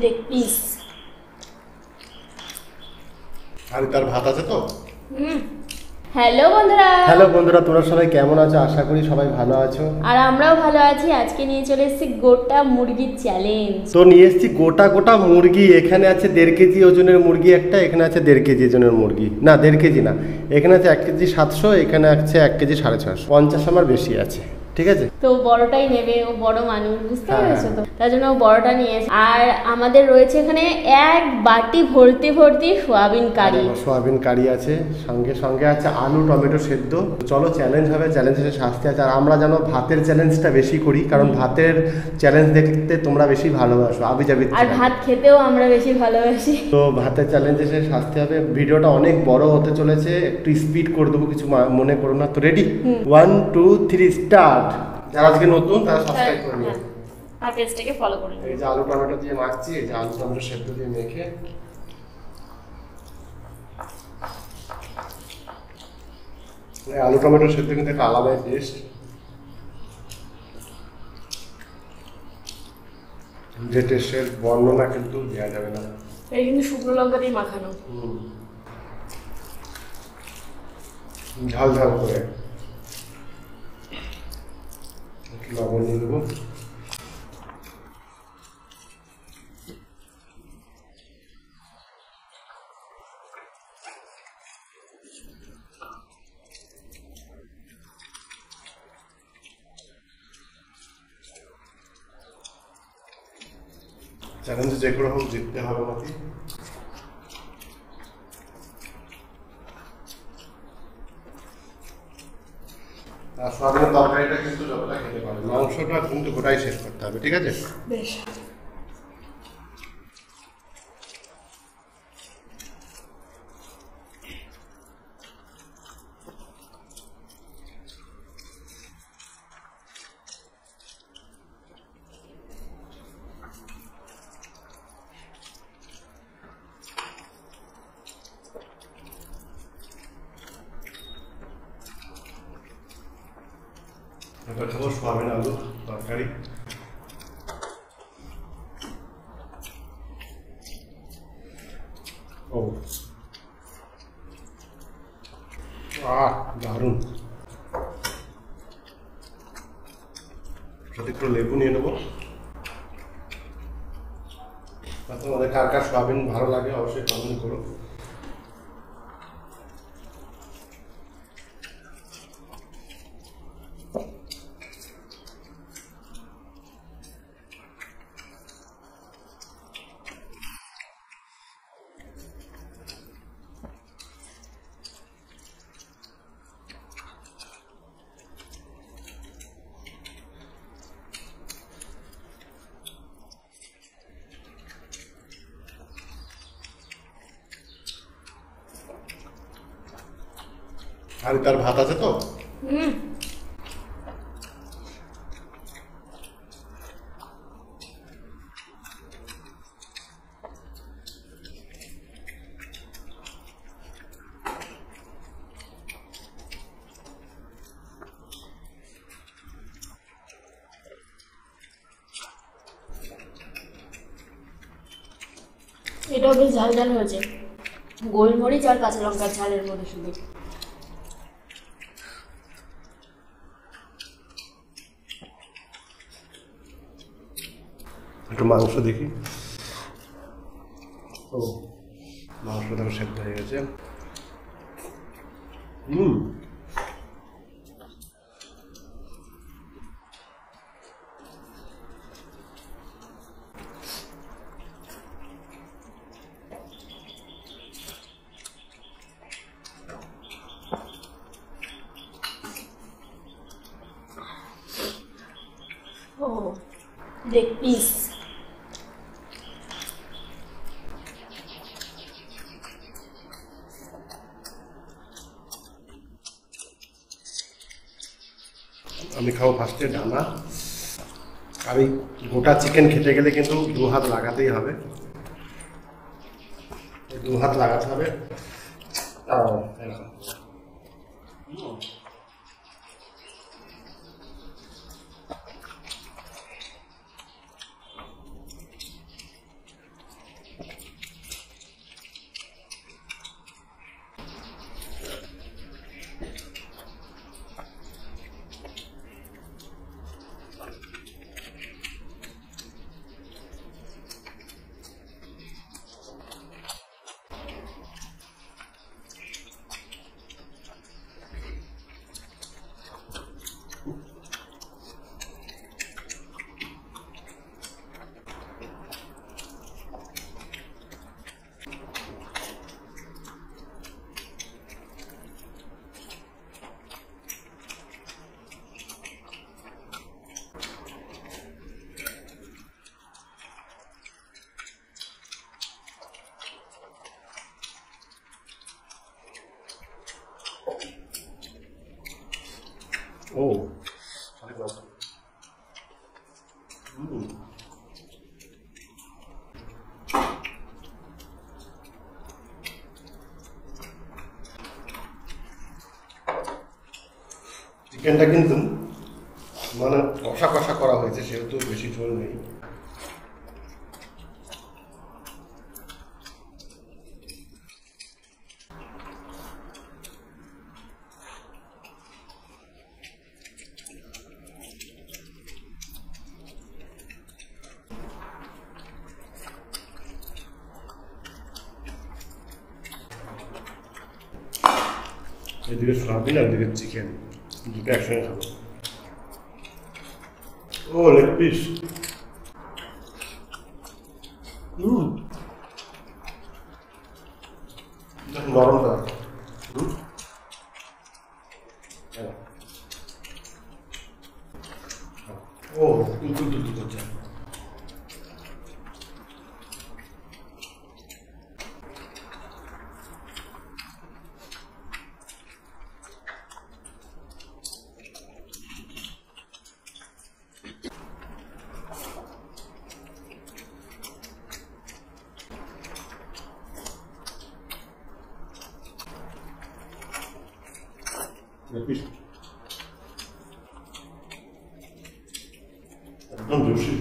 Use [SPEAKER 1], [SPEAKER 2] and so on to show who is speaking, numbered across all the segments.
[SPEAKER 1] Leg piece
[SPEAKER 2] আর তার ভাত আছে তো।
[SPEAKER 1] হ্যালো বন্ধুরা,
[SPEAKER 2] তোমরা সবাই কেমন আছো? আশা করি সবাই ভালো আছো।
[SPEAKER 1] আর আমরাও ভালো আছি। আজকে নিয়ে চলে এসেছি গোটা মুরগির চ্যালেঞ্জ।
[SPEAKER 2] তো নিয়ে এসেছি গোটা মুরগি। এখানে আছে 1.5 কেজি ওজনের মুরগি একটা, এখানে আছে 1.5 কেজি ওজনের মুরগি, না 1.5 কেজি না, এখানে আছে 1 কেজি 700, এখানে আছে 1 কেজি 650, 50 আমার বেশি আছে, ঠিক আছে?
[SPEAKER 1] তো বড়টাই নেবে, ও বড় মানুষ, বুঝতে পেরেছো তো, তার জন্য ও বড়টা নিয়ে এসে। আর আমাদের রয়েছে এখানে এক বাটি ভর্তি সোয়াবিন কারি।
[SPEAKER 2] সোয়াবিন কারি আছে, সঙ্গে আছে আলু টমেটো সেদ্ধ। চলো চ্যালেঞ্জ হবে, চ্যালেঞ্জের শাস্তি আছে। আর আমরা যেন ভাতের চ্যালেঞ্জটা বেশি করি, কারণ ভাতের চ্যালেঞ্জ দেখতে তোমরা বেশি ভালোবাসো, আবিজাবি,
[SPEAKER 1] আর ভাত খেতেও আমরা বেশি ভালোবাসি।
[SPEAKER 2] তো ভাতের চ্যালেঞ্জের শাস্তি হবে। ভিডিওটা অনেক বড় হতে চলেছে, একটু স্পিড করে দেবো, কিছু মনে করো না। তো রেডি? 1 2 3 স্টার্ট। যারা আজকে নতুন তারা সাবস্ক্রাইব করে নিও
[SPEAKER 1] আর পেজটাকে ফলো করে নিও।
[SPEAKER 2] এই যে আলু টমেটো দিয়ে মাখছি, এই যে আলু টমেটো সেদ্ধ দিয়ে মেখে, আলু টমেটো সেদ্ধ কিন্তু একটা আলাদাই টেস্ট। যে টেস্টের বর্ণনা কিন্তু দেওয়া যাবে না।
[SPEAKER 1] এই কিন্তু শুকনো লঙ্কা দিয়ে মাখানো,
[SPEAKER 2] ঝাল করে লবণ নিয়ে দেবো। চ্যালেঞ্জ যে করে হোক জিততে হবে নাকি। আর সোয়াবিনের তরকারিটা কিন্তু যতটা খেতে পারে, মাংসটা কিন্তু গোটাই শেষ করতে হবে, ঠিক আছে?
[SPEAKER 1] বেশ।
[SPEAKER 2] এবার খাবো সোয়াবিন আলু তরকারি। ও দারুণ। সাথে একটু লেবু নিয়ে নেবো। তোমাদের কার কার সোয়াবিন ভালো লাগে অবশ্যই কমেন্ট করো। আর তার ভাত আছে তো।
[SPEAKER 1] এটাও বেশ ঝাল হয়েছে, গোলমরিচ আর কাঁচা লঙ্কার ঝালের মধ্যে শুধু।
[SPEAKER 2] একটু মাংস দেখি। ও মাংস দেখো সেদ্ধ হয়ে গেছে।
[SPEAKER 1] ও লেগ পিস।
[SPEAKER 2] আমি খাবো ফার্স্টে ডানা। আর এই গোটা চিকেন খেতে গেলে কিন্তু 2 হাত লাগাতেই হবে, 2 হাত লাগাতে হবে। চিকেনটা কিন্তু মানে কষা কষা করা হয়েছে, সেহেতু বেশি ঝোল নেই। এদিকে সয়াবিন আর এদিকে চিকেন দুটো একসঙ্গে খাবো। ও লেগ পিস, নরমটা। ও দুটো করছে। একদম জুসি।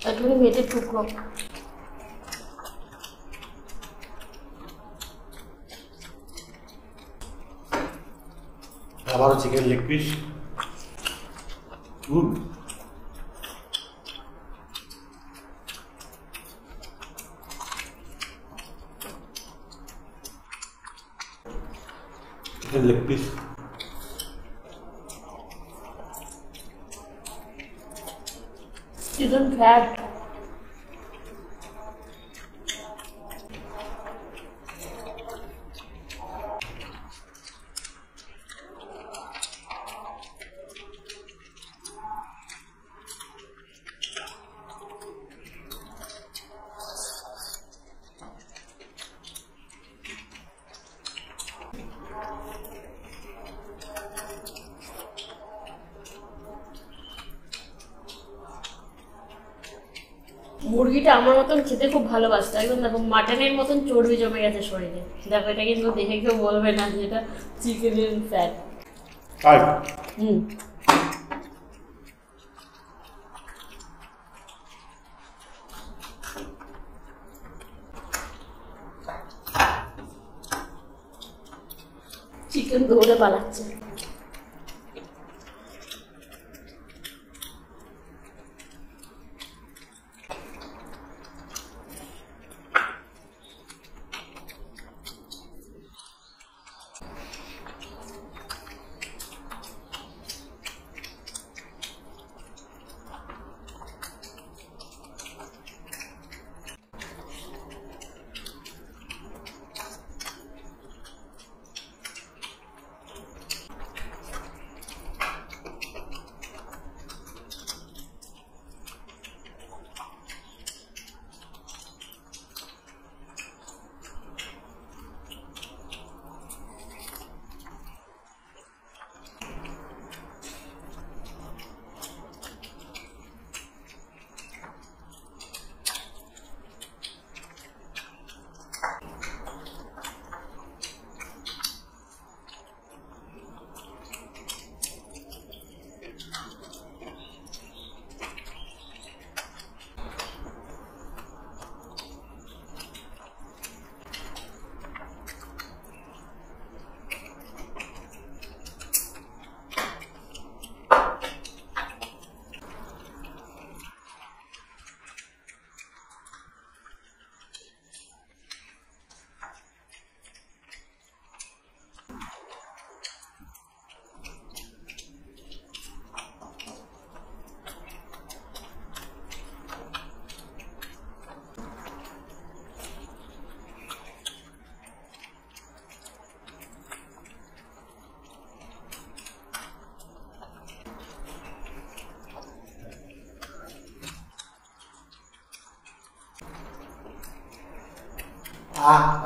[SPEAKER 1] একটুখানি মেটে টুকরো।
[SPEAKER 2] আবারও chicken leg piece. Chicken leg piece.
[SPEAKER 1] Chicken fat. মুরগিটা আমার মতন খেতে খুব ভালোবাসতো, একদম দেখো মাটনের মতন চর্বি জমে গেছে শরীরে। দেখো এটা কিন্তু দেখে কেউ বলবে না যে এটা চিকেনের ফ্যাট। চিকেন দৌড়ে পালাচ্ছে।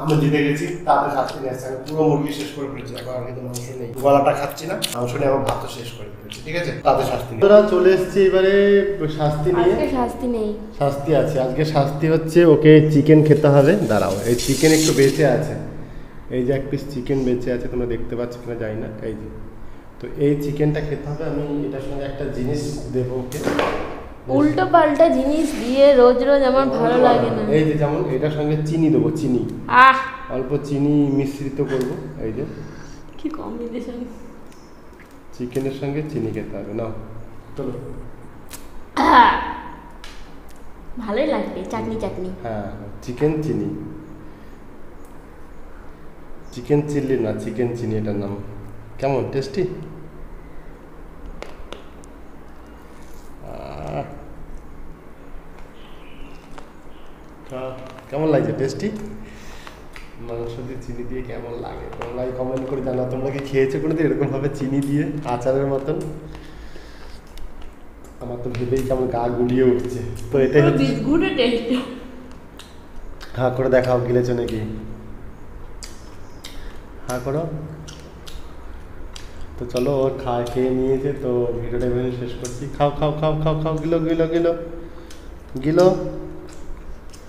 [SPEAKER 2] আমি জিতে গেছি, তাতে শাস্তি নিয়ে আসছে। আমি পুরো মুরগি শেষ করে ফেলেছি, এখন আর কিন্তু মাংস নেই, গলাটা খাচ্ছি না, মাংস নিয়ে আমার ভাতও শেষ করে ফেলেছি। ঠিক আছে, তাতে শাস্তি নেই। তোরা চলে এসছি এবারে শাস্তি নিয়ে।
[SPEAKER 1] আজকে শাস্তি নেই,
[SPEAKER 2] শাস্তি আছে। আজকে শাস্তি হচ্ছে ওকে চিকেন খেতে হবে। দাঁড়াও, এই চিকেন একটু বেঁচে আছে, এই যে এক পিস চিকেন বেঁচে আছে, তোমরা দেখতে পাচ্ছ কিনা জানি না, এই যে। তো এই চিকেনটা খেতে হবে। আমি এটার সঙ্গে একটা জিনিস দেবো ওকে।
[SPEAKER 1] উল্টো পাল্টা জিনিস দিয়ে রোজ রোজ আমার ভালো লাগে না।
[SPEAKER 2] এই যে যেমন এটার সঙ্গে চিনি দেবো, চিনি অল্প চিনি মিশ্রিত করব। এই যে
[SPEAKER 1] কি কম্বিনেশন,
[SPEAKER 2] চিকেনের সঙ্গে চিনি খেতে হবে। না চলো,
[SPEAKER 1] ভালোই লাগবে, চাটনি চাটনি।
[SPEAKER 2] হ্যাঁ, চিকেন চিনি, চিকেন চিল্লি না, চিকেন চিনি এটার নাম। কেমন টেস্টি? কেমন লাগছে? টেস্টি মাংস দিয়ে চিনি দিয়ে কেমন লাগে তোমরা কমেন্ট করে জানা। তোমরা কি খেয়েছো কোনোদিন এরকম ভাবে চিনি দিয়ে আচারের মতন? আমার তো ভেবেই কেমন গা গুলিয়ে উঠছে। তো এটাই হচ্ছে
[SPEAKER 1] বিস্কুটের টেস্ট।
[SPEAKER 2] হ্যাঁ করে দেখাও, গিলেছো নাকি? হ্যাঁ করো। তো চলো, ওর খেয়ে নিয়েছে, তো ভিডিওটা এখানে শেষ করছি। খাও খাও খাও খাও খাও, গিলো গিলো গিলো গিলো।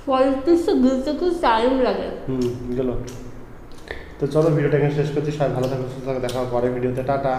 [SPEAKER 1] ফলতে গিলতে খুব টাইম লাগে।
[SPEAKER 2] গেলো। তো চলো ভিডিওটা এখানে শেষ করছি। সবাই ভালো থাকো, সুস্থ থাকো, দেখা হবে পরের ভিডিওতে। টাটা।